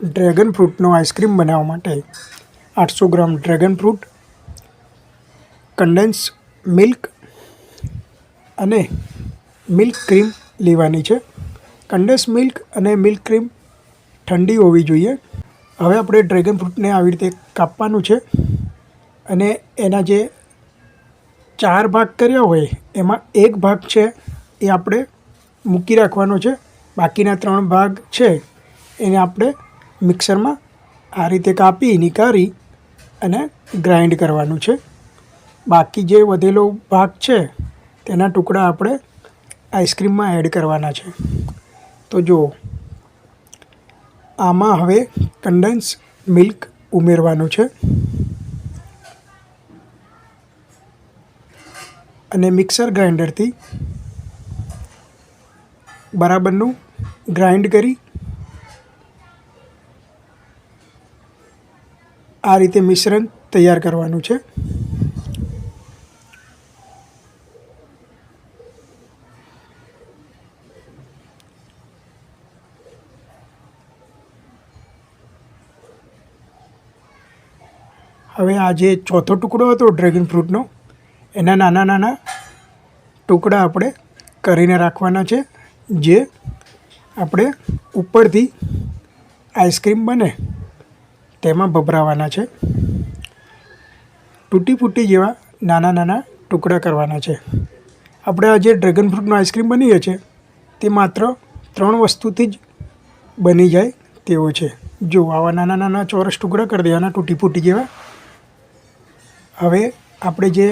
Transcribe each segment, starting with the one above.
Dragon ફ્રૂટનો ice cream બનાવવા માટે 800 ગ્રામ dragon fruit, condense milk અને મિલ્ક ક્રીમ લેવાની છે. કન્ડેન્સ મિલ્ક અને મિલ્ક ક્રીમ ઠંડી હોવી જોઈએ. હવે આપણે ડ્રેગન ફ્રૂટને આવી રીતે કાપવાનું છે અને એના જે 4 ભાગ કર્યા હોય એમાં એક ભાગ છે એ આપણે મૂકી રાખવાનો છે. બાકીના 3 ભાગ છે એને આપણે મિક્સરમાં આ રીતે કાપી નીકાળી અને ગ્રાઇન્ડ કરવાનું છે. બાકી જે વધેલો ભાગ છે તેના ટુકડા આપણે આઈસ્ક્રીમમાં એડ કરવાના છે. તો જો આમાં હવે કન્ડેન્સ મિલ્ક ઉમેરવાનું છે અને મિક્સર ગ્રાઇન્ડરથી બરાબરનું ગ્રાઇન્ડ કરી આ રીતે મિશ્રણ તૈયાર કરવાનું છે. હવે આ જે ચોથો ટુકડો હતો ડ્રેગન ફ્રૂટનો એના નાના નાના ટુકડા આપણે કરીને રાખવાના છે, જે આપણે ઉપરથી આઈસ્ક્રીમ બને તેમાં ભભરાવાના છે. તૂટી ફૂટી જેવા નાના નાના ટુકડા કરવાના છે. આપણે આ જે ડ્રેગન ફ્રૂટનો આઈસ્ક્રીમ બની છે તે માત્ર 3 વસ્તુથી જ બની જાય તેવો છે. જો આવા નાના નાના ચોરસ ટુકડા કરી દેવાના તૂટી ફૂટી જેવા. હવે આપણે જે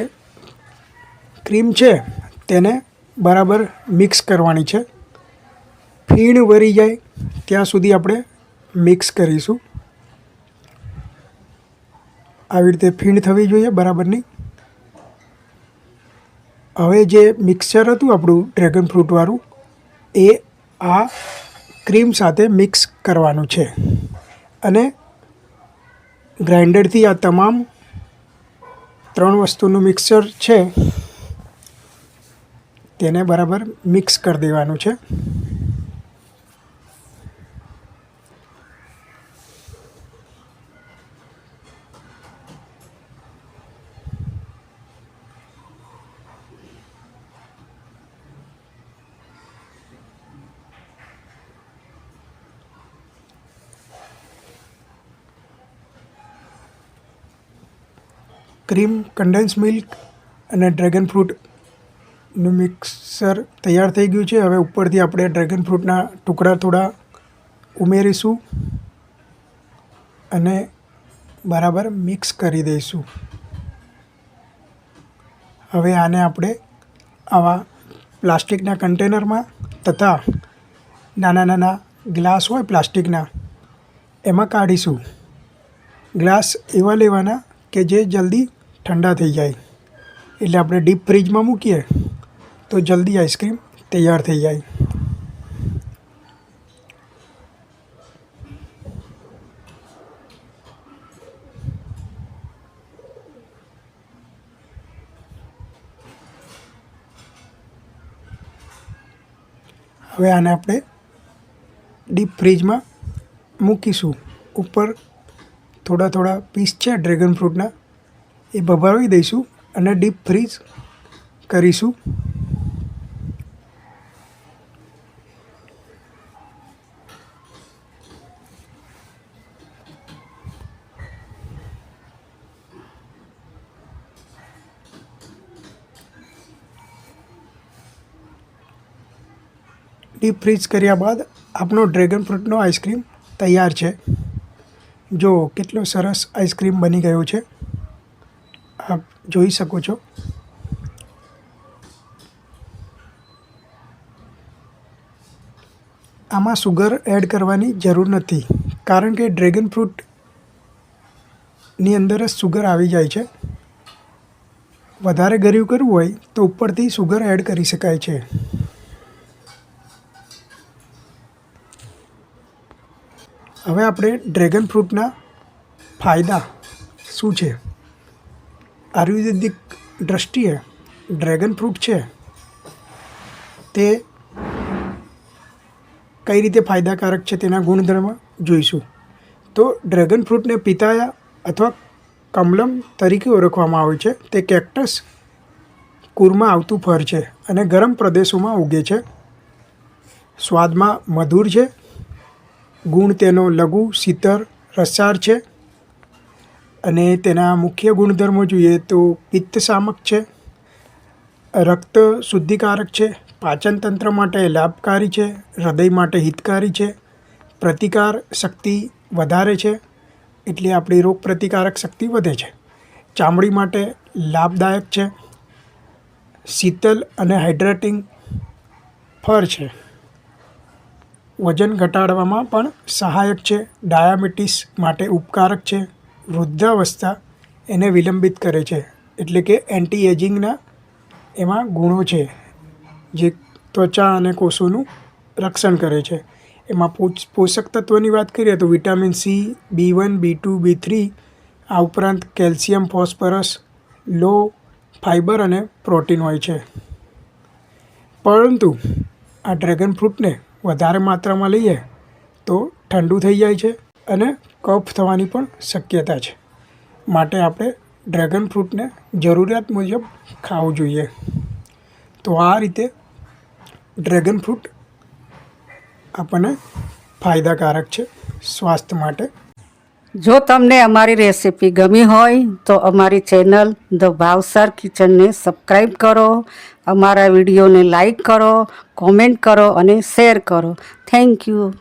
ક્રીમ છે તેને બરાબર મિક્સ કરવાની છે. ફીણ વળી જાય ત્યાં સુધી આપણે મિક્સ કરીશું. આવી રીતે ફીણ થવી જોઈએ બરાબરની. હવે જે મિક્સચર હતું આપણું ડ્રેગન ફ્રૂટવાળું એ આ ક્રીમ સાથે મિક્સ કરવાનું છે અને ગ્રાઇન્ડરથી આ તમામ 3 વસ્તુનું મિક્સચર છે તેને બરાબર મિક્સ કરી દેવાનું છે. ક્રીમ, કન્ડેન્સ મિલ્ક અને ડ્રેગન ફ્રૂટનું મિક્સર તૈયાર થઈ ગયું છે. હવે ઉપરથી આપણે ડ્રેગન ફ્રૂટના ટુકડા થોડા ઉમેરીશું અને બરાબર મિક્સ કરી દઈશું. હવે આને આપણે આવા પ્લાસ્ટિકના કન્ટેનરમાં તથા નાના નાના ગ્લાસ હોય પ્લાસ્ટિકના એમાં કાઢીશું. ગ્લાસ એવા લેવાના કે જે જલ્દી ઠંડા થઈ જાય, એટલે આપણે ડીપ ફ્રીજમાં મૂકીએ તો જલ્દી આઈસ્ક્રીમ તૈયાર થઈ જાય. હવે આને આપણે ડીપ ફ્રીજમાં મૂકીશું. ઉપર થોડા થોડા પીસ છે ડ્રેગન ફ્રૂટના એ ભભરાવી દઈશું અને ડીપ ફ્રીઝ કરીશું. ડીપ ફ્રીઝ કર્યા બાદ આપણો ડ્રેગન ફ્રૂટનો આઈસ્ક્રીમ તૈયાર છે. જો કેટલો સરસ આઈસ્ક્રીમ બની ગયો છે, આપ જોઈ શકો છો. આમાં સુગર એડ કરવાની જરૂર નથી, કારણ કે ડ્રેગન ફ્રૂટની અંદર જ સુગર આવી જાય છે. વધારે ગળ્યું કરવું હોય તો ઉપરથી સુગર એડ કરી શકાય છે. હવે આપણે ડ્રેગન ફ્રૂટના ફાયદા શું છે, આયુર્વેદિક દૃષ્ટિએ ડ્રેગન ફ્રૂટ છે તે કઈ રીતે ફાયદાકારક છે તેના ગુણધર્મ જોઈશું. તો ડ્રેગન ફ્રૂટને પિતાયા અથવા કમલમ તરીકે ઓળખવામાં આવે છે. તે કેક્ટસ કુળમાં આવતું ફળ છે અને ગરમ પ્રદેશોમાં ઉગે છે. સ્વાદમાં મધુર છે. ગુણ તેનો લઘુ શીતળ રસસાર છે અને તેના મુખ્ય ગુણધર્મો જોઈએ તો પિત્તશામક છે, રક્ત શુદ્ધિકારક છે, પાચન તંત્ર માટે લાભકારી છે, હૃદય માટે હિતકારી છે, પ્રતિકાર શક્તિ વધારે છે એટલે આપણી રોગ પ્રતિકારક શક્તિ વધે છે, ચામડી માટે લાભદાયક છે, શીતલ અને હાઇડ્રેટિંગ ફળ છે, વજન ઘટાડવામાં પણ સહાયક છે, ડાયાબિટીસ માટે ઉપકારક છે, વૃદ્ધાવસ્થા એને વિલંબિત કરે છે એટલે કે એન્ટી એજિંગના એમાં ગુણો છે જે ત્વચા અને કોષોનું રક્ષણ કરે છે. એમાં પોષક તત્વોની વાત કરીએ તો vitamin C, B1, B2, B3 આ ઉપરાંત કેલ્શિયમ, ફોસ્ફરસ, લો ફાઇબર અને પ્રોટીન હોય છે. પરંતુ આ ડ્રેગન ફ્રૂટને વધારે માત્રામાં લઈએ તો ઠંડુ થઈ જાય છે અને કફ થવાની પણ શક્યતા છે. માટે આપણે ડ્રેગન ફ્રૂટને જરૂરિયાત મુજબ ખાવું જોઈએ. તો આ રીતે ડ્રેગન ફ્રૂટ આપણને ફાયદાકારક છે સ્વાસ્થ્ય માટે. જો તમને અમારી રેસીપી ગમી હોય તો અમારી ચેનલ ધ ભાવસાર કિચનને સબસ્ક્રાઈબ કરો, અમારા વિડીયોને લાઈક કરો, કોમેન્ટ કરો અને શેર કરો. Thank you.